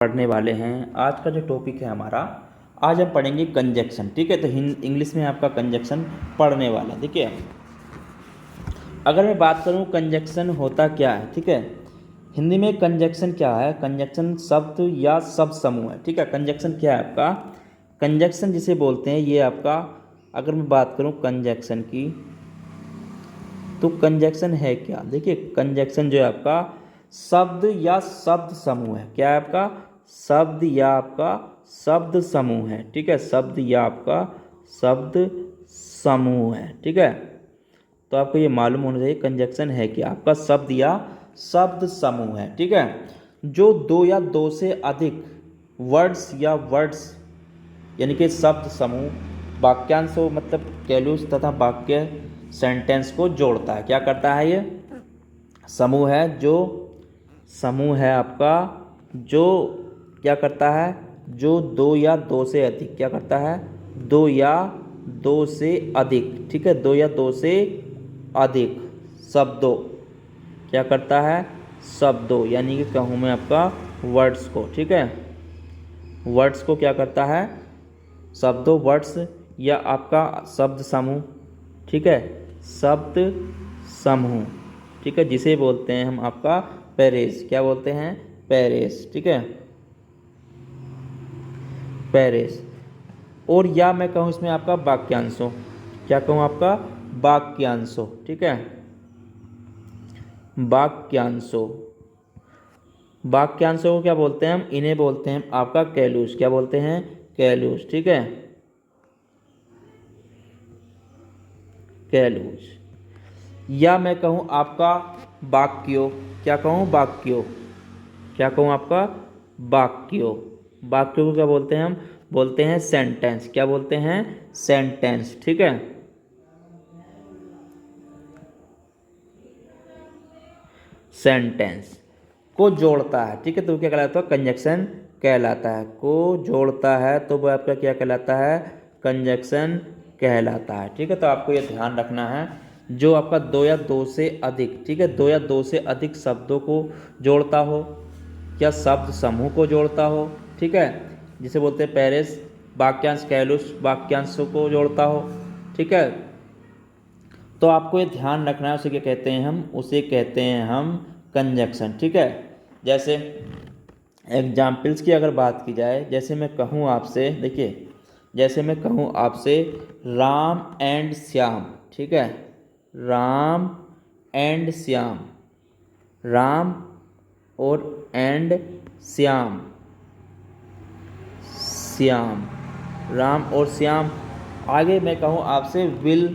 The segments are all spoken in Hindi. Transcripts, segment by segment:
पढ़ने वाले हैं। आज का जो टॉपिक है हमारा, आज हम पढ़ेंगे कंजक्शन। ठीक है, तो इंग्लिश में आपका कंजक्शन पढ़ने वाला है। ठीक है, अगर मैं बात करूं कंजक्शन होता क्या है, ठीक है, हिंदी में कंजक्शन क्या है? कंजक्शन शब्द या शब्द समूह है। ठीक है, कंजक्शन क्या है आपका? कंजक्शन जिसे बोलते हैं ये आपका, अगर मैं बात करूं कंजक्शन की, तो कंजक्शन है क्या? देखिए, कंजक्शन जो है आपका शब्द या शब्द समूह है। क्या है आपका? शब्द या आपका शब्द समूह है। ठीक है, शब्द या आपका शब्द समूह है। ठीक है, तो आपको ये मालूम होना चाहिए कंजक्शन है क्या? आपका शब्द या शब्द समूह है। ठीक है, जो दो या दो से अधिक वर्ड्स या वर्ड्स यानी कि शब्द समूह वाक्यांशों मतलब कैलूस तथा वाक्य सेंटेंस को जोड़ता है। क्या करता है? ये समूह है, जो समूह है आपका, जो क्या करता है? जो दो या दो से अधिक, क्या करता है? दो या दो से अधिक, ठीक है, दो या दो से अधिक शब्दों, क्या करता है? शब्दों यानी कि कहूँ मैं आपका वर्ड्स को, ठीक है, वर्ड्स को क्या करता है? शब्दों, वर्ड्स या आपका शब्द समूह, ठीक है, शब्द समूह, ठीक है, जिसे बोलते हैं हम आपका पैरेज। क्या बोलते हैं? पैरेज। ठीक है, पैरेज। और या मैं कहूँ इसमें आपका वाक्यांशों, क्या कहूँ आपका? वाक्यांशों। ठीक है, वाक्यांशों। वाक्यांशों को क्या बोलते हैं हम? इन्हें बोलते हैं आपका कैलूस। क्या बोलते हैं? कैलूस। ठीक है, कैलूस। या मैं कहूँ आपका वाक्यों। क्या कहूँ? वाक्यों। क्या कहूँ आपका? वाक्यों। वाक्यों को क्या बोलते हैं हम? बोलते हैं सेंटेंस। क्या बोलते हैं? सेंटेंस। ठीक है, सेंटेंस को जोड़ता है। ठीक है, तो क्या कहलाता है? कंजक्शन कहलाता है। को जोड़ता है तो वह आपका क्या कहलाता है? कंजक्शन कहलाता है। ठीक है, तो आपको ये ध्यान रखना है, जो आपका दो या दो से अधिक, ठीक है, दो या दो से अधिक शब्दों को जोड़ता हो या शब्द समूह को जोड़ता हो, ठीक है, जिसे बोलते हैं पैरेस, वाक्यांश कैलूस वाक्यांशों को जोड़ता हो, ठीक है, तो आपको ये ध्यान रखना है, उसे क्या कहते हैं हम? उसे कहते हैं हम कंजक्शन। ठीक है, जैसे एग्जाम्पल्स की अगर बात की जाए, जैसे मैं कहूँ आपसे, देखिए, जैसे मैं कहूँ आपसे राम एंड श्याम, ठीक है, राम एंड श्याम, राम और एंड श्याम, श्याम, राम और श्याम। आगे मैं कहूँ आपसे विल,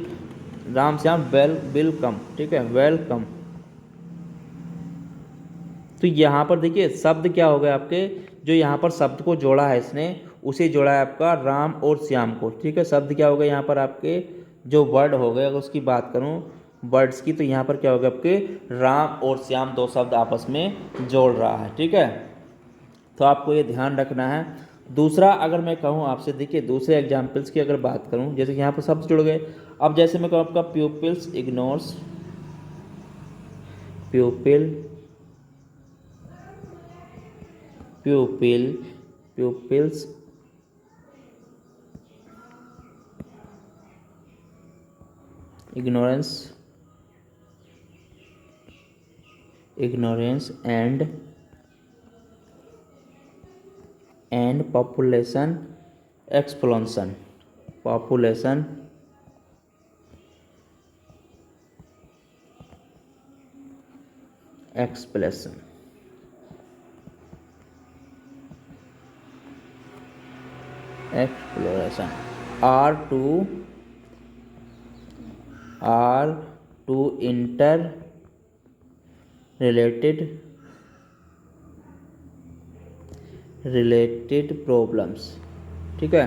राम श्याम वेलकम, ठीक है, वेलकम। तो यहाँ पर देखिए शब्द क्या हो गए आपके, जो यहाँ पर शब्द को जोड़ा है इसने, उसे जोड़ा है आपका राम और श्याम को। ठीक है, शब्द क्या हो गए यहाँ पर आपके, जो वर्ड हो गए, अगर उसकी बात करूँ वर्ड्स की, तो यहाँ पर क्या हो गया आपके? राम और श्याम दो शब्द आपस में जोड़ रहा है। ठीक है, तो आपको ये ध्यान रखना है। दूसरा अगर मैं कहूँ आपसे, देखिए दूसरे एग्जाम्पल्स की अगर बात करूँ, जैसे यहाँ पर शब्द जुड़ गए। अब जैसे मैं कहूँ आपका pupils ignores, प्यूपिल, pupils ignorance and population explosion, population explosion are two related problems. ठीक है,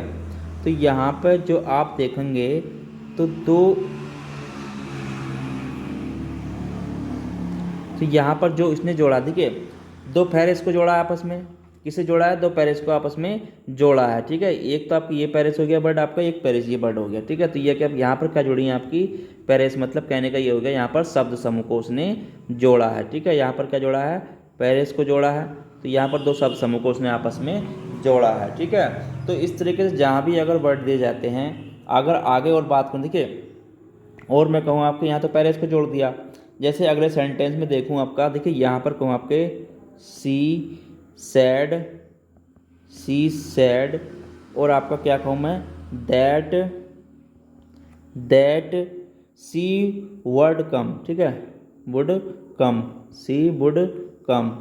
तो यहाँ पर जो आप देखेंगे तो यहाँ पर जो इसने जोड़ा, देखिए दो पैरेस को जोड़ा है आपस में। किसे जोड़ा है? दो पैरेस को आपस में जोड़ा है। ठीक है, एक तो आपकी ये पैरेस हो गया बर्ड आपका, एक पैरेस ये बर्ड हो गया। ठीक है, तो ये क्या यहाँ पर क्या जोड़ी है आपकी? पैरेस, मतलब कहने का ये हो गया यहाँ पर शब्द समूह को उसने जोड़ा है। ठीक है, यहाँ पर क्या जोड़ा है? पैरेस को जोड़ा है। तो तो यहाँ पर दो शब्द समूह को उसने आपस में जोड़ा है। ठीक है, तो इस तरीके से जहाँ भी अगर वर्ड दिए जाते हैं, अगर आगे और बात करूँ, देखिए और मैं कहूँ आपके यहाँ तो पहले इसको जोड़ दिया। जैसे अगले सेंटेंस में देखूँ आपका, देखिए यहाँ पर कहूँ आपके सी सैड और आपका क्या कहूँ मैं दैट सी वर्ड कम। ठीक है, वुड कम, सी वुड कम।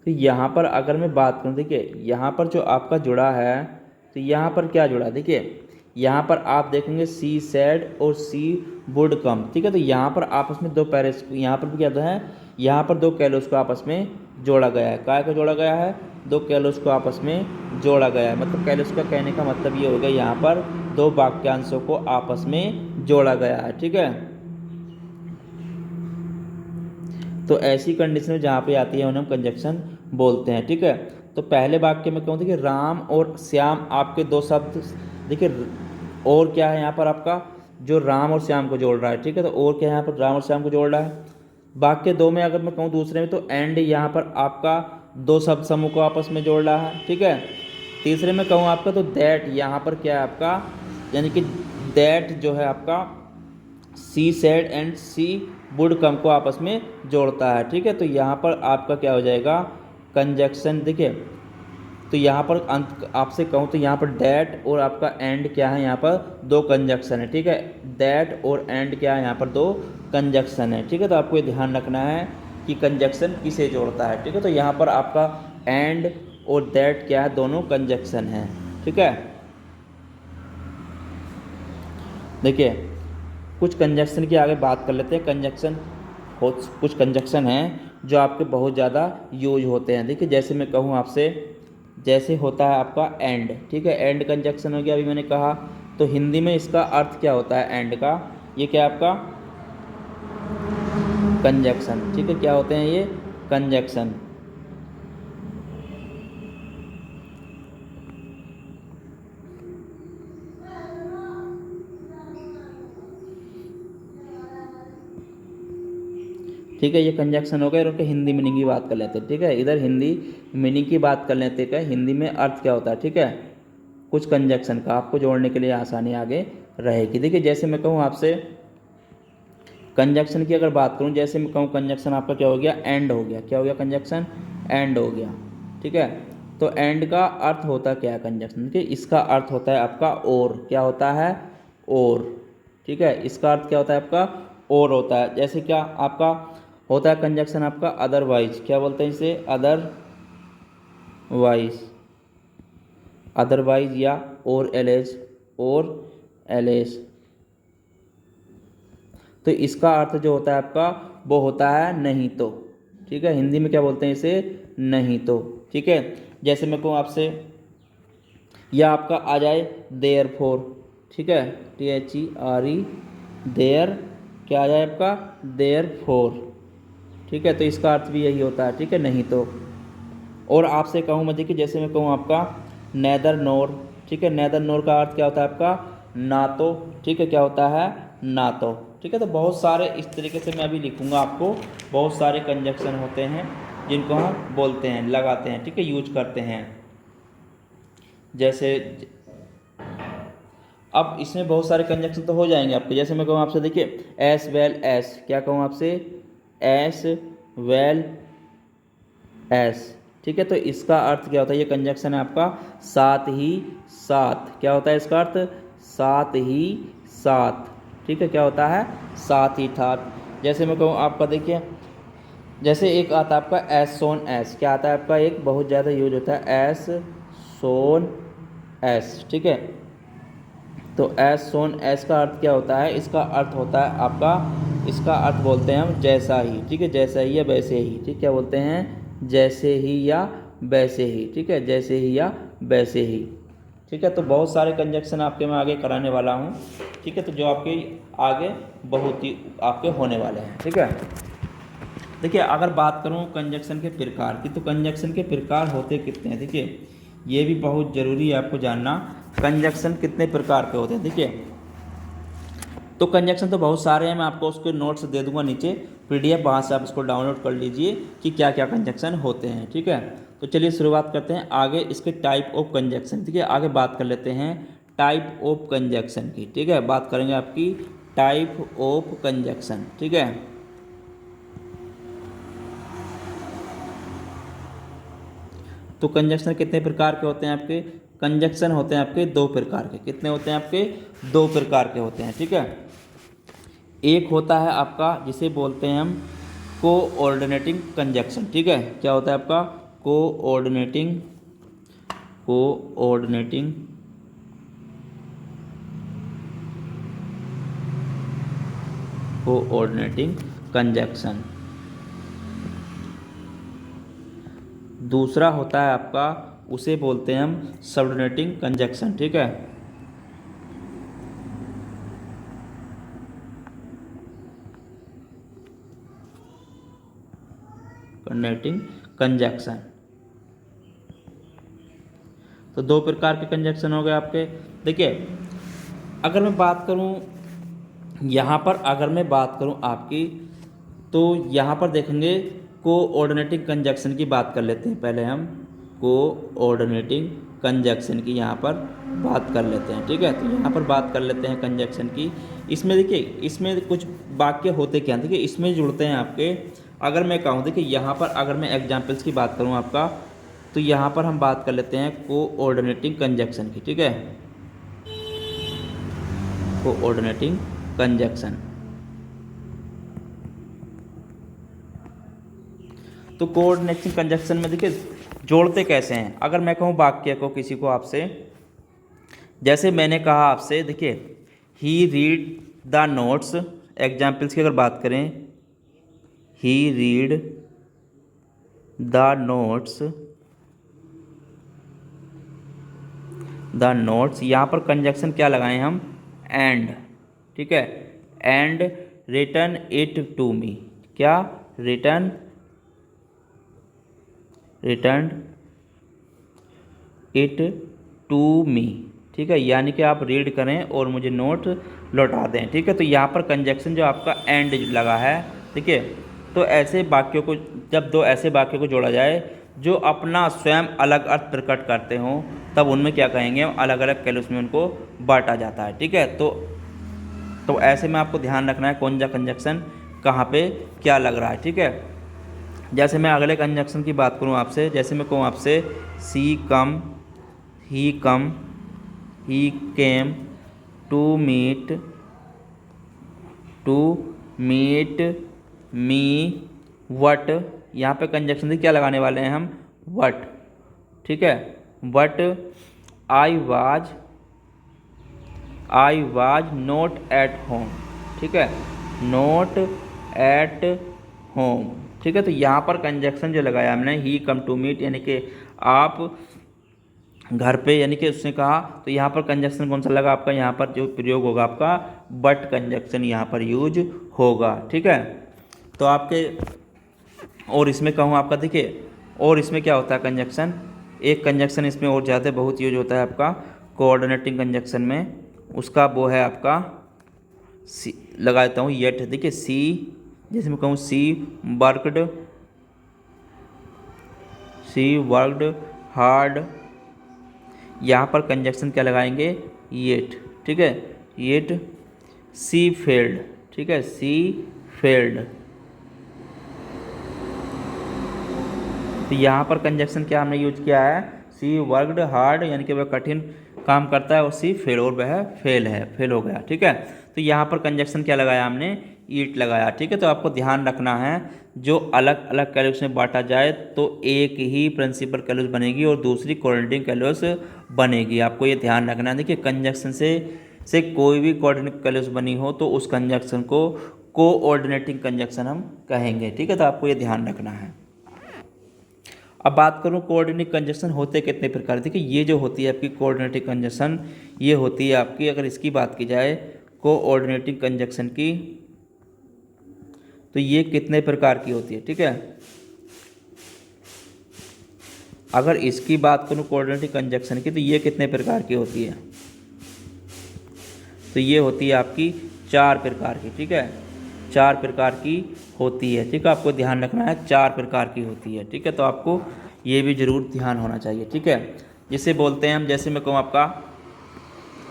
तो यहाँ पर अगर मैं बात करूँ, देखिए यहाँ पर जो आपका जुड़ा है, तो यहाँ पर क्या जुड़ा, देखिए यहाँ पर आप देखेंगे सी सैड और सी वुड कम। ठीक है, तो यहाँ पर आपस में दो पैरेस, यहाँ पर भी क्या है, यहाँ पर दो कैलोस को आपस में जोड़ा गया है। काय को जोड़ा गया है, दो कैलोस को आपस में जोड़ा गया है। मतलब कैलोस का कहने का मतलब ये हो गया, यहाँ पर दो वाक्यांशों को आपस में जोड़ा गया है। ठीक है, तो ऐसी कंडीशन जहाँ पे आती है उन्हें हम कंजक्शन बोलते हैं। ठीक है, तो पहले वाक्य में कहूँ, देखिए राम और श्याम आपके दो शब्द, देखिए और क्या है यहाँ पर आपका जो राम और श्याम को जोड़ रहा है। ठीक है, तो और क्या है यहाँ पर राम और श्याम को जोड़ रहा है। वाक्य दो में अगर मैं कहूँ दूसरे में, तो एंड यहाँ पर आपका दो शब्द समूह को आपस में जोड़ रहा है। ठीक है, तीसरे में कहूँ आपका तो दैट यहाँ पर क्या है आपका, यानी कि दैट जो है आपका C said and C would come को आपस में जोड़ता है। ठीक है, तो यहाँ पर आपका क्या हो जाएगा कंजक्शन। देखिए तो यहाँ पर अंत आपसे कहूँ तो यहाँ पर दैट और आपका एंड क्या है, यहाँ पर दो कंजक्शन है। ठीक है, दैट और एंड क्या है, यहाँ पर दो कंजक्शन है। ठीक है, तो आपको ये ध्यान रखना है कि कंजक्शन किसे जोड़ता है। ठीक है, तो यहाँ पर आपका एंड और दैट क्या है, दोनों कंजक्शन है। ठीक है, देखिए कुछ कंजक्शन की आगे बात कर लेते हैं। कंजक्शन कुछ कंजक्शन हैं जो आपके बहुत ज़्यादा यूज होते हैं। देखिए जैसे मैं कहूँ आपसे, जैसे होता है आपका एंड। ठीक है, एंड कंजक्शन हो गया, अभी मैंने कहा। तो हिंदी में इसका अर्थ क्या होता है एंड का, ये क्या आपका कंजक्शन। ठीक है, क्या होते हैं ये कंजक्शन। ठीक है, ये कंजक्शन हो गया। और उनके हिंदी मीनिंग की बात कर लेते हैं। ठीक है, इधर हिंदी मीनिंग की बात कर लेते हैं, हिंदी में अर्थ क्या होता है। ठीक है, कुछ कंजक्शन का आपको जोड़ने के लिए आसानी आगे रहेगी। देखिए जैसे मैं कहूँ आपसे कंजक्शन की अगर बात करूँ, जैसे मैं कहूँ कंजक्शन आपका क्या हो गया, एंड हो गया। क्या हो गया कंजक्शन, एंड हो गया। ठीक है, तो एंड का अर्थ होता क्या है कंजक्शन के, इसका अर्थ होता है आपका और। क्या होता है, और। ठीक है, इसका अर्थ क्या होता है आपका और होता है। जैसे क्या आपका होता है कंजक्शन आपका अदरवाइज। क्या बोलते हैं इसे, अदरवाइज या और एलेज। तो इसका अर्थ जो होता है आपका वो होता है नहीं तो। ठीक है, हिंदी में क्या बोलते हैं इसे, नहीं तो। ठीक है, जैसे मैं कहूँ आपसे, या आपका आ जाए देयरफॉर। ठीक है, THERE देयर, क्या आ जाए आपका देयरफॉर। ठीक है, तो इसका अर्थ भी यही होता है। ठीक है, नहीं तो। और आपसे कहूँ मैं, देखिए जैसे मैं कहूँ आपका नेदर नोर। ठीक है, नेदर नोर का अर्थ क्या होता है आपका ना तो। ठीक है, क्या होता है ना तो। ठीक है, तो बहुत सारे इस तरीके से मैं अभी लिखूँगा आपको, बहुत सारे कंजक्शन होते हैं जिनको हम बोलते हैं, लगाते हैं। ठीक है, यूज करते हैं। जैसे अब इसमें बहुत सारे कंजक्शन तो हो जाएंगे आपके। जैसे मैं कहूँ आपसे, देखिए एस वेल एस। क्या कहूँ आपसे, एस वेल एस। ठीक है, तो इसका अर्थ क्या होता है, ये कंजक्शन है आपका साथ ही साथ। क्या होता है इसका अर्थ, साथ ही साथ। ठीक है, क्या होता है साथ ही साथ। जैसे मैं कहूँ आपका, देखिए जैसे एक आता है आपका एस सोन एस। क्या आता है आपका, एक बहुत ज़्यादा यूज होता है एस सोन एस। ठीक है, तो एस सोन एस का अर्थ क्या होता है, इसका अर्थ होता है आपका, इसका अर्थ बोलते हैं हम जैसा ही। ठीक है, जैसा ही या वैसे ही। ठीक, क्या बोलते हैं, जैसे ही या वैसे ही। ठीक है, जैसे ही या वैसे ही। ठीक है, तो बहुत सारे कंजक्शन आपके मैं आगे कराने वाला हूँ। ठीक है, तो जो आपके आगे बहुत ही आपके होने वाले हैं। ठीक है, देखिए अगर बात करूँ कंजक्शन के प्रकार की, तो कंजक्शन के प्रकार होते कितने हैं। देखिए ये भी बहुत ज़रूरी है आपको जानना, कंजक्शन कितने प्रकार के होते हैं। देखिए तो कंजक्शन तो बहुत सारे हैं, मैं आपको उसके नोट्स दे दूंगा नीचे, PDF, वहाँ से आप इसको डाउनलोड कर लीजिए कि क्या क्या कंजक्शन होते हैं। ठीक है, तो चलिए शुरुआत करते हैं आगे इसके टाइप ऑफ कंजक्शन। ठीक है, आगे बात कर लेते हैं टाइप ऑफ कंजक्शन की। ठीक है, बात करेंगे आपकी टाइप ऑफ कंजक्शन। ठीक है, तो कंजक्शन कितने प्रकार के होते हैं आपके? कंजक्शन होते हैं आपके दो प्रकार के। कितने होते हैं आपके? दो प्रकार के होते हैं। ठीक है, एक होता है आपका जिसे बोलते हैं हम कोऑर्डिनेटिंग कंजक्शन। ठीक है, क्या होता है आपका? Coordinating coordinating coordinating conjunction. दूसरा होता है आपका, उसे बोलते हैं हम सबऑर्डिनेटिंग कंजक्शन। ठीक है, कोऑर्डिनेटिंग कंजक्शन। तो दो प्रकार के कंजक्शन हो गए आपके। देखिए, अगर मैं बात करूं यहाँ पर, अगर मैं बात करूं आपकी, तो यहाँ पर देखेंगे कोऑर्डिनेटिंग कंजक्शन की बात कर लेते हैं। पहले हम कोऑर्डिनेटिंग कंजक्शन की यहाँ पर बात कर लेते हैं। ठीक है, तो यहाँ पर बात कर लेते हैं कंजक्शन की। इसमें देखिए, इसमें कुछ वाक्य होते क्या हैं? देखिए, इसमें जुड़ते हैं आपके, अगर मैं कहूँ, देखिए यहाँ पर अगर मैं एग्जाम्पल्स की बात करूँ आपका, तो यहाँ पर हम बात कर लेते हैं कोऑर्डिनेटिंग कंजक्शन की। ठीक है, कोऑर्डिनेटिंग कंजक्शन। तो कोऑर्डिनेटिंग कंजक्शन में देखिए जोड़ते कैसे हैं? अगर मैं कहूँ वाक्य को किसी को आपसे, जैसे मैंने कहा आपसे, देखिए ही रीड द नोट्स, एग्जाम्पल्स की अगर बात करें, ही रीड द नोट्स, यहाँ पर कंजक्शन क्या लगाए हम? एंड। ठीक है, and return it to me. क्या? Return it to me. ठीक है, यानी कि आप रीड करें और मुझे नोट लौटा दें। ठीक है, तो यहाँ पर कंजक्शन जो आपका एंड लगा है, ठीक है, तो ऐसे वाक्यों को, जब दो ऐसे वाक्यों को जोड़ा जाए जो अपना स्वयं अलग अर्थ प्रकट करते हों, तब उनमें क्या कहेंगे? अलग अलग कैलस में उनको बांटा जाता है। ठीक है, तो ऐसे में आपको ध्यान रखना है कौन सा कंजक्शन कहाँ पे क्या लग रहा है। ठीक है, जैसे मैं अगले कंजक्शन की बात करूँ आपसे, जैसे मैं कहूँ आपसे C come, he came to meet me what. यहाँ पे कंजक्शन से क्या लगाने वाले हैं हम? वट। ठीक है, what I was not at home. ठीक है, नॉट एट होम। ठीक है, तो यहाँ पर कंजक्शन जो लगाया हमने, ही कम टू मीट, यानी कि आप घर पे, यानी कि उसने कहा, तो यहाँ पर कंजक्शन कौन सा लगा आपका? यहाँ पर जो प्रयोग होगा आपका बट कंजक्शन यहाँ पर यूज होगा। ठीक है, तो आपके, और इसमें कहूँ आपका, देखिए, और इसमें क्या होता है कंजक्शन, एक कंजक्शन इसमें और ज़्यादा बहुत यूज होता है आपका कोऑर्डिनेटिंग कंजक्शन में, उसका वो है आपका सी, लगा देता हूँ येट। देखिए सी, जैसे मैं कहूँ सी वर्कड हार्ड, यहाँ पर कंजक्शन क्या लगाएंगे? येट। ठीक है, येट सी फेल्ड। ठीक है, सी फेल्ड। तो यहाँ पर कंजक्शन क्या हमने यूज किया है? सी वर्कड हार्ड, यानी कि वह कठिन काम करता है, और सी फेल, और वह फेल हो गया। ठीक है, तो यहाँ पर कंजक्शन क्या लगाया हमने? ईट लगाया। ठीक है, तो आपको ध्यान रखना है, जो अलग अलग कैलस में बांटा जाए तो एक ही प्रिंसिपल कैलस बनेगी और दूसरी कोऑर्डिनेटिंग कैलस बनेगी। आपको ये ध्यान रखना है। देखिए, कंजक्शन से कोई भी कोऑर्डिनेटिंग कैलस बनी हो तो उस कंजक्शन को कोऑर्डिनेटिंग कंजक्शन हम कहेंगे। ठीक है, तो आपको ये ध्यान रखना है। अब बात करूँ कोऑर्डिनेटिंग कंजक्शन होते कितने प्रकार? देखिए, ये जो होती है आपकी कोऑर्डिनेटिंग कंजक्शन, ये होती है आपकी, अगर इसकी बात की जाए कोऑर्डिनेटिंग कंजक्शन की, तो ये कितने प्रकार की होती है? ठीक है, अगर इसकी बात करूँ कोऑर्डिनेटिंग कंजक्शन की, तो ये कितने प्रकार की होती है? तो ये होती है आपकी 4 प्रकार की। ठीक है, 4 प्रकार की होती है, ठीक है। आपको ध्यान रखना है 4 प्रकार की होती है, ठीक है। तो आपको ये भी ज़रूर ध्यान होना चाहिए, ठीक है। जिसे बोलते हैं हम, जैसे मैं कहूँ आपका,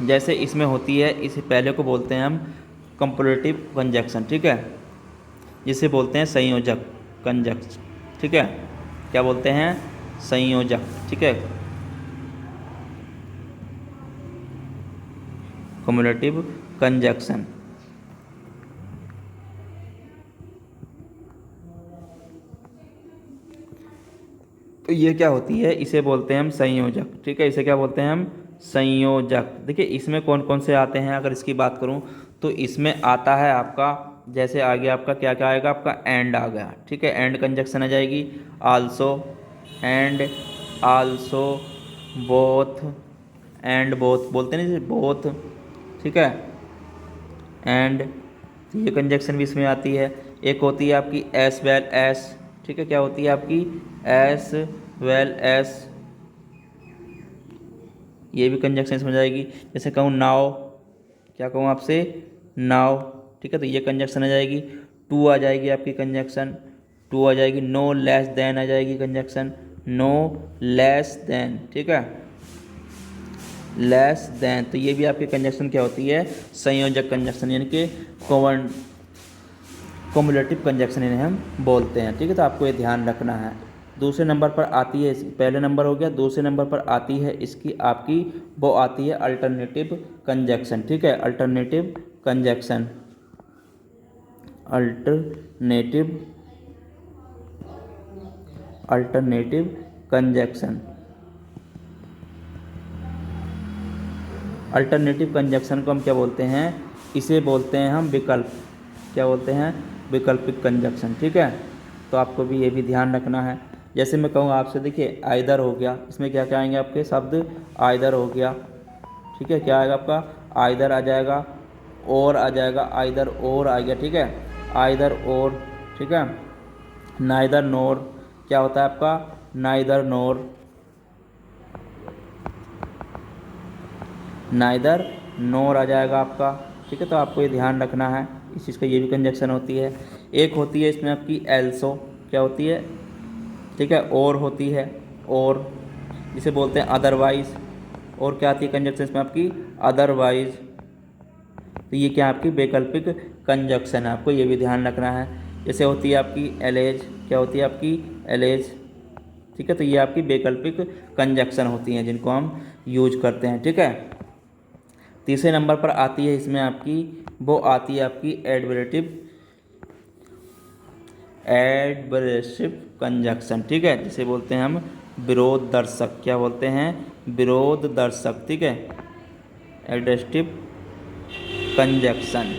जैसे इसमें होती है, इसे पहले को बोलते हैं हम कंपैरेटिव कंजक्शन, ठीक है। जिसे बोलते हैं संयोजक कंजक्शन, ठीक है। क्या बोलते हैं? संयोजक, ठीक है। Cumulative conjunction. तो ये क्या होती है? इसे बोलते हैं हम संयोजक, ठीक है। इसे क्या बोलते हैं हम? संयोजक। देखिए इसमें कौन कौन से आते हैं, अगर इसकी बात करूं तो इसमें आता है आपका, जैसे आगे आपका क्या क्या आएगा, आपका एंड आ गया, ठीक है। एंड कंजक्शन आ जाएगी, also, and, also, both, and both बोलते हैं ना, बोथ, ठीक है। एंड, ये कंजक्शन भी इसमें आती है। एक होती है आपकी एस वेल एस, ठीक है। क्या होती है आपकी? एस वेल एस, ये भी कंजक्शन इसमें जाएगी। जैसे कहूँ नाउ, क्या कहूँ आपसे? नाउ, ठीक है। तो ये कंजक्शन आ जाएगी। टू आ जाएगी आपकी कंजक्शन, टू आ जाएगी। नो लेस देन आ जाएगी कंजक्शन, नो लेस देन, ठीक है। लेस देन, तो ये भी आपकी कंजक्शन क्या होती है? संयोजक कंजक्शन, यानी कि कम्युलेटिव कंजक्शन इन्हें हम बोलते हैं, ठीक है। तो आपको ये ध्यान रखना है। दूसरे नंबर पर आती है, पहले नंबर हो गया, दूसरे नंबर पर आती है इसकी आपकी, वो आती है अल्टरनेटिव कंजक्शन, ठीक है। Alternative conjunction, alternative conjunction. Alternative conjunction को हम क्या बोलते हैं? इसे बोलते हैं हम विकल्प, क्या बोलते हैं? वैकल्पिक कंजक्शन, ठीक है। तो आपको भी ये भी ध्यान रखना है। जैसे मैं कहूँ आपसे, देखिए आइदर हो गया, इसमें क्या क्या आएंगे आपके शब्द? आइदर हो गया, ठीक है। क्या आएगा आपका? आइदर आ जाएगा, और आ जाएगा, आइदर और आ गया, ठीक है। आइदर और, ठीक है। नाइदर नोर, क्या होता है आपका? नाइदर नोर, नाइदर नोर आ जाएगा आपका, ठीक है। तो आपको ये ध्यान रखना है, इस चीज़ का ये भी कंजक्शन होती है। एक होती है इसमें आपकी एल्सो, क्या होती है? ठीक है, और होती है, और जिसे बोलते हैं अदरवाइज। और क्या आती है कंजक्शन इसमें आपकी? अदरवाइज। तो ये क्या आपकी वैकल्पिक कंजक्शन है, आपको ये भी ध्यान रखना है। जैसे होती है आपकी एलेज, क्या होती है आपकी? एलेज, ठीक है। तो ये आपकी वैकल्पिक कंजक्शन होती हैं जिनको हम यूज करते हैं, ठीक है। तीसरे नंबर पर आती है इसमें आपकी, वो आती है आपकी एडवर्सिव कंजक्शन, ठीक है। जिसे बोलते हैं हम विरोध दर्शक, क्या बोलते हैं? विरोध दर्शक, ठीक है। एडवर्सिव कंजक्शन,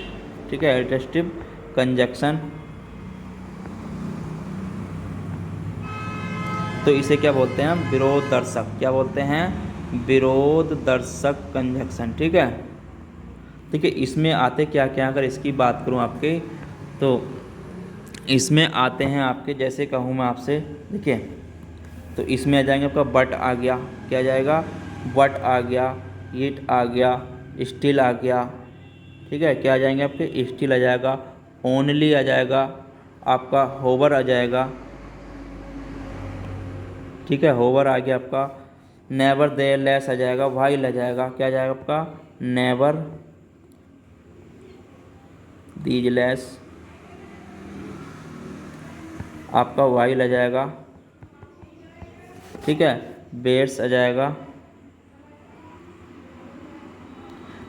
ठीक है। एडवर्सिव कंजक्शन, तो इसे क्या बोलते हैं हम? विरोध दर्शक, क्या बोलते हैं? विरोध दर्शक कंजक्शन, ठीक है। ठीक है, इसमें आते क्या क्या, अगर इसकी बात करूं आपके, तो इसमें आते हैं आपके, जैसे कहूँ मैं आपसे, देखिए, तो इसमें आ जाएंगे आपका बट आ गया, क्या आ जाएगा? बट आ गया, इट आ गया, स्टिल आ गया, ठीक है। क्या आ जाएंगे आपके? स्टिल आ जाएगा, ओनली आ जाएगा, आपका होवर आ जाएगा, ठीक है। होवर आ गया आपका, नेवर देयर लेस आ जाएगा, व्हाइल आ जाएगा, क्या आ जाएगा आपका? नेवर दीज लेस, आपका व्हाइल आ जाएगा, ठीक है। बेयर्स आ जाएगा।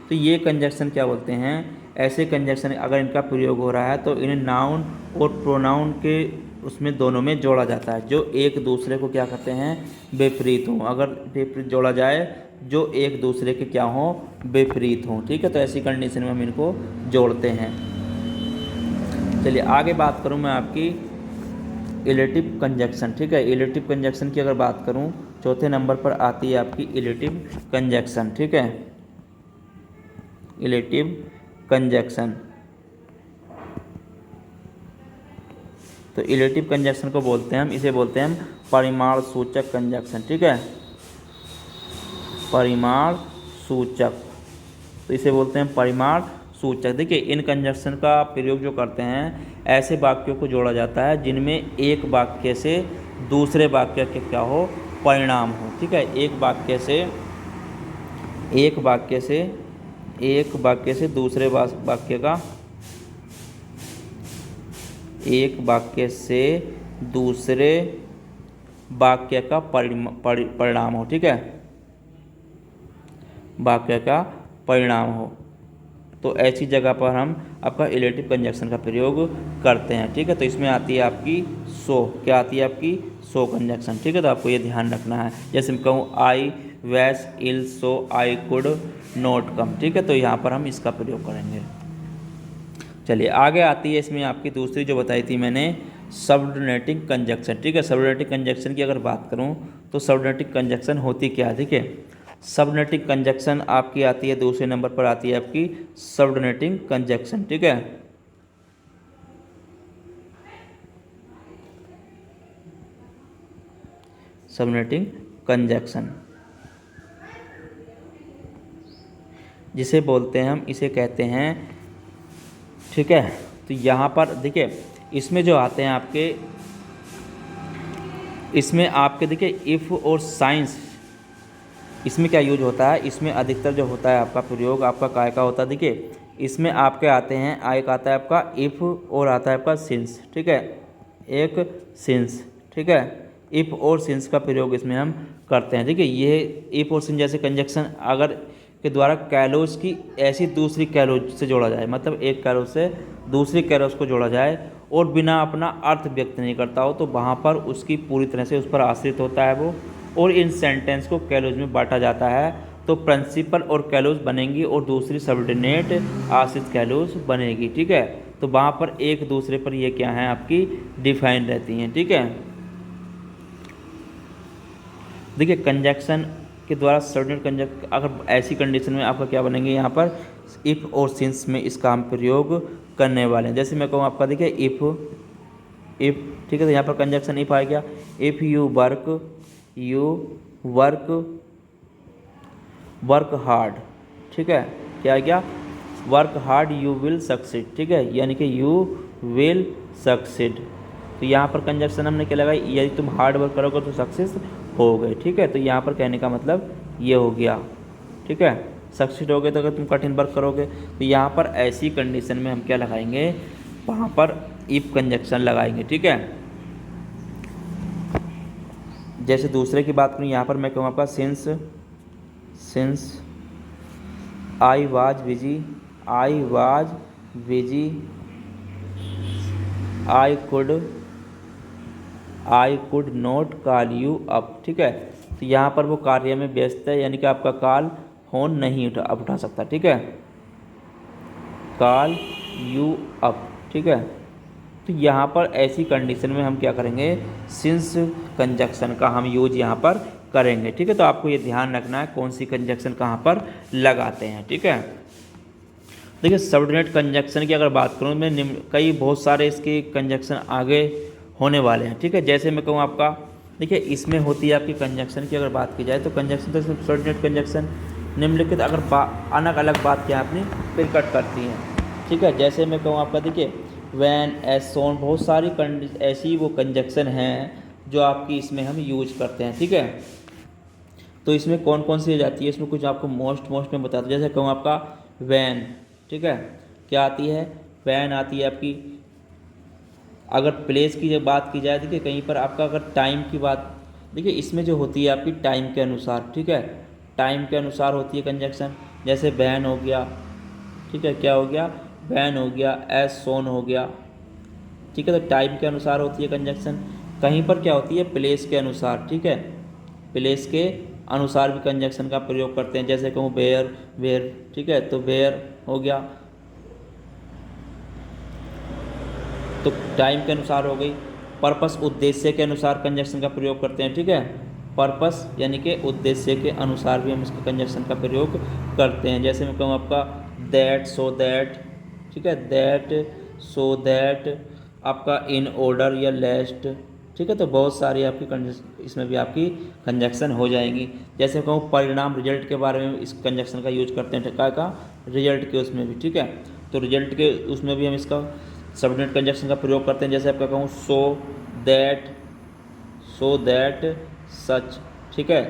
तो ये कंजक्शन क्या बोलते हैं? ऐसे कंजक्शन अगर इनका प्रयोग हो रहा है तो इन्हें नाउन और प्रोनाउन के उसमें दोनों में जोड़ा जाता है, जो एक दूसरे को क्या करते हैं? विपरीत हों। अगर विपरीत जोड़ा जाए, जो एक दूसरे के क्या हों? विपरीत हों, ठीक है। तो ऐसी कंडीशन में हम इनको जोड़ते हैं। चलिए आगे बात करूं मैं आपकी इलेटिव कंजक्शन, ठीक है। इलेटिव कंजक्शन की अगर बात करूं, चौथे नंबर पर आती है आपकी इलेटिव कंजक्शन, ठीक है। इलेटिव कंजक्शन, तो इलेटिव कंजक्शन को बोलते हैं हम, इसे बोलते हैं हम परिमाण सूचक कंजक्शन, ठीक है। परिमाण सूचक, तो इसे बोलते हैं परिमाण सूचक। देखिए इन कंजक्शन का प्रयोग जो करते हैं ऐसे वाक्यों को जोड़ा जाता है जिनमें एक वाक्य से दूसरे वाक्य के क्या हो, परिणाम हो। ठीक है, एक वाक्य से दूसरे वाक्य का, एक वाक्य से दूसरे वाक्य का परिणाम हो। ठीक है, वाक्य का परिणाम हो, तो ऐसी जगह पर हम आपका रिलेटिव कंजक्शन का प्रयोग करते हैं। ठीक है, तो इसमें आती है आपकी सो, क्या आती है आपकी सो कंजक्शन। ठीक है, तो आपको ये ध्यान रखना है। जैसे मैं कहूँ आई वैस इल सो आई कुड नॉट कम। ठीक है, तो यहाँ पर हम इसका प्रयोग करेंगे। चलिए आगे आती है इसमें आपकी दूसरी जो बताई थी मैंने, सबऑर्डिनेटिंग कंजक्शन। ठीक है, सबऑर्डिनेटिंग कंजक्शन की अगर बात करूँ तो सबऑर्डिनेटिंग कंजक्शन होती क्या है। ठीक है, सबऑर्डिनेटिंग कंजक्शन आपकी आती है दूसरे नंबर पर आती है आपकी सबऑर्डिनेटिंग कंजक्शन। ठीक है, सबऑर्डिनेटिंग कंजक्शन जिसे बोलते हैं हम, इसे कहते हैं। ठीक है, तो यहाँ पर देखिए इसमें जो आते हैं आपके, इसमें आपके देखिए इफ़ और साइंस, इसमें क्या यूज होता है, इसमें अधिकतर जो होता है आपका प्रयोग आपका काय का होता है। देखिए इसमें आपके आते हैं, एक आता है आपका इफ़ और आता है आपका सिंस। ठीक है, एक सिंस। ठीक है, इफ़ और सिंस का प्रयोग इसमें हम करते हैं। देखिए ये इफ़ और सिंस जैसे कंजक्शन अगर के द्वारा कैलोज की ऐसी दूसरी कैलोज से जोड़ा जाए, मतलब एक कैलोज से दूसरी कैलोज को जोड़ा जाए और बिना अपना अर्थ व्यक्त नहीं करता हो, तो वहाँ पर उसकी पूरी तरह से उस पर आश्रित होता है वो, और इन सेंटेंस को कैलोज में बांटा जाता है, तो प्रिंसिपल और कैलोज बनेंगी और दूसरी सबऑर्डिनेट आश्रित कैलोज बनेगी। ठीक है, तो वहाँ पर एक दूसरे पर ये क्या है आपकी डिफाइन रहती हैं। ठीक है, देखिए कंजक्शन के द्वारा सबऑर्डिनेट कंजक्शन अगर ऐसी कंडीशन में आपका क्या बनेंगे, यहाँ पर इफ़ और सिंस में इसका हम प्रयोग करने वाले हैं। जैसे मैं कहूँ आपका देखिए इफ़, ठीक है, तो यहाँ पर कंजक्शन इफ़ आ गया। If you work hard. ठीक है, क्या आ गया, work hard you will succeed. ठीक है, यानी कि यू विल सक्सीड, तो यहाँ पर कंजक्शन हमने क्या लगाई, यदि तुम हार्ड वर्क करोगे तो सक्सेस हो गए। ठीक है, तो यहाँ पर कहने का मतलब ये हो गया। ठीक है, सक्सीड हो गए, तो अगर तुम कठिन वर्क करोगे, तो यहाँ पर ऐसी कंडीशन में हम क्या लगाएंगे, वहाँ पर इफ कंजक्शन लगाएंगे। ठीक है, जैसे दूसरे की बात करूँ, यहाँ पर मैं कहूँ आपका since I was busy I could not call you up. ठीक है, तो यहाँ पर वो कार्य में व्यस्त है, यानी कि आपका कॉल फोन नहीं उठा सकता। ठीक है, कॉल यू अप। ठीक है, तो यहाँ पर ऐसी कंडीशन में हम क्या करेंगे, सिंस कंजक्शन का हम यूज यहाँ पर करेंगे। ठीक है, तो आपको ये ध्यान रखना है कौन सी कंजक्शन कहाँ पर लगाते हैं। ठीक है, देखिए सबऑर्डिनेट कंजक्शन की अगर बात करूँ मैं, कई बहुत सारे इसके कंजक्शन आगे होने वाले हैं। ठीक है, जैसे मैं कहूँ आपका देखिए इसमें होती है आपकी कंजक्शन की अगर बात की जाए, तो कंजक्शन तो इसमें सबऑर्डिनेट कंजक्शन निम्नलिखित अगर अलग अलग बात क्या अपनी प्रकट करती हैं। ठीक है, जैसे मैं कहूँ आपका देखिए वैन एज सोन, बहुत सारी ऐसी वो कंजक्शन हैं जो आपकी इसमें हम यूज करते हैं। ठीक है, तो इसमें कौन कौन सी जाती है, इसमें कुछ आपको मोस्ट में बताता हूँ। जैसे कहूँ आपका वैन। ठीक है, क्या आती है, वैन आती है आपकी। अगर प्लेस की जब बात की जाए, देखिए कहीं पर आपका अगर टाइम की बात, देखिए इसमें जो होती है आपकी टाइम के अनुसार। ठीक है, टाइम के अनुसार होती है कंजक्शन। जैसे वैन हो गया। ठीक है, क्या हो गया, वैन हो गया, एज सोन हो गया। ठीक है, तो टाइम के अनुसार होती है कंजक्शन। कहीं पर क्या होती है, प्लेस के अनुसार। ठीक है, प्लेस के अनुसार भी कंजक्शन का प्रयोग करते हैं। जैसे कहूँ वेयर। ठीक है, तो वेयर हो गया, तो टाइम के अनुसार हो गई। पर्पस, उद्देश्य के अनुसार कंजक्शन का प्रयोग करते हैं। ठीक है, पर्पस यानी कि उद्देश्य के अनुसार भी हम इसके कंजक्शन का प्रयोग करते हैं। जैसे मैं कहूँ आपका दैट, सो दैट। ठीक है, दैट, सो दैट, आपका इन ऑर्डर या लेस्ट। ठीक है, तो बहुत सारी आपकी इसमें भी आपकी कंजक्शन हो जाएंगी। जैसे कहूँ परिणाम, रिजल्ट के बारे में इस कंजक्शन का यूज करते हैं। क्या का, रिजल्ट के उसमें भी। ठीक है, तो रिजल्ट के उसमें भी हम इसका सबऑर्डिनेट कंजक्शन का प्रयोग करते हैं। जैसे आपका कहूँ सो दैट सच, ठीक है,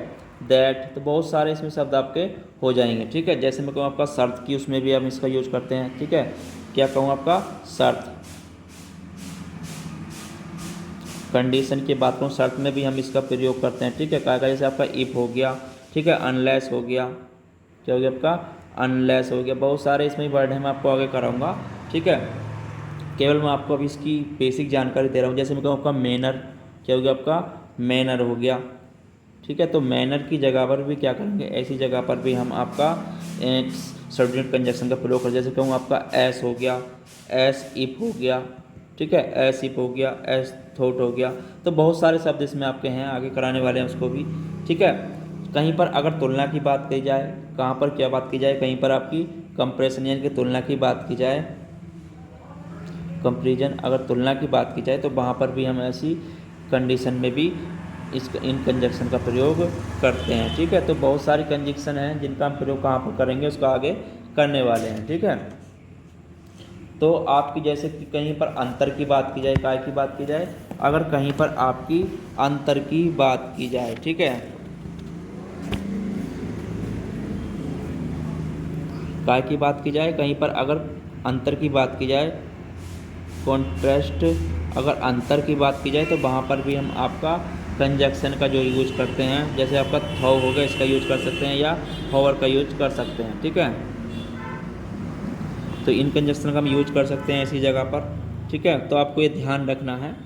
दैट, तो बहुत सारे इसमें शब्द आपके हो जाएंगे, ठीक है। जैसे मैं कहूँ आपका शर्त की, उसमें भी हम इसका यूज करते हैं, ठीक है। क्या कहूँ आपका शर्त, कंडीशन की बात करूँ, शर्त में भी हम इसका प्रयोग करते हैं, ठीक है। क्या जैसे आपका इफ हो गया, ठीक है, अनलेस हो गया, क्या हो गया आपका अनलेस हो गया, बहुत सारे इसमें वर्ड है, मैं आपको आगे कराऊंगा, ठीक है। केवल मैं आपको अभी इसकी बेसिक जानकारी दे रहा हूँ। जैसे मैं कहूँ आपका मैनर, क्या हो गया आपका मैनर हो गया, ठीक है। तो मैनर की जगह पर भी क्या करेंगे, ऐसी जगह पर भी हम आपका सबऑर्डिनेट कंजक्शन का प्रयोग करें। जैसे कहूँ आपका एस हो गया, एस इफ हो गया, ठीक है, एस इफ हो गया, एस थॉट हो गया, तो बहुत सारे शब्द इसमें आपके हैं, आगे कराने वाले हैं उसको भी, ठीक है। कहीं पर अगर तुलना की बात की जाए, कहाँ पर क्या बात की जाए, कहीं पर आपकी कंपैरिजन यानी कि तुलना की बात की जाए, कंपैरिजन अगर तुलना की बात की जाए, तो वहाँ पर भी हम ऐसी कंडीशन में भी इन कंजक्शन का प्रयोग करते हैं, ठीक है। तो बहुत सारी कंजक्शन हैं जिनका हम प्रयोग कहाँ पर करेंगे, उसका आगे करने वाले हैं, ठीक है। तो आपकी जैसे कि कहीं पर अंतर की बात की जाए, काय की बात की जाए, अगर कहीं पर आपकी अंतर की बात की जाए, ठीक है, काय की बात की जाए, कहीं पर अगर अंतर की बात की जाए, कॉन्ट्रास्ट, अगर अंतर की बात की जाए, तो वहाँ पर भी हम आपका कंजक्शन का जो यूज करते हैं, जैसे आपका थॉ हो गया, इसका यूज कर सकते हैं, या हॉवर का यूज कर सकते हैं, ठीक है। तो इन कंजक्शन का हम यूज कर सकते हैं ऐसी जगह पर, ठीक है। तो आपको ये ध्यान रखना है।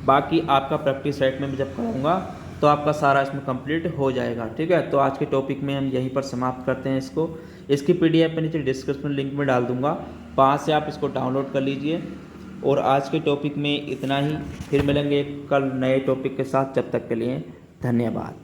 बाकी आपका प्रैक्टिस सेट में मैं जब कराऊंगा तो आपका सारा इसमें कंप्लीट हो जाएगा, ठीक है। तो आज के टॉपिक में हम यहीं पर समाप्त करते हैं इसको। इसकी पीडीएफ मैं नीचे डिस्क्रिप्शन लिंक में डाल दूंगा, वहाँ से आप इसको डाउनलोड कर लीजिए। और आज के टॉपिक में इतना ही, फिर मिलेंगे कल नए टॉपिक के साथ, जब तक के लिए धन्यवाद।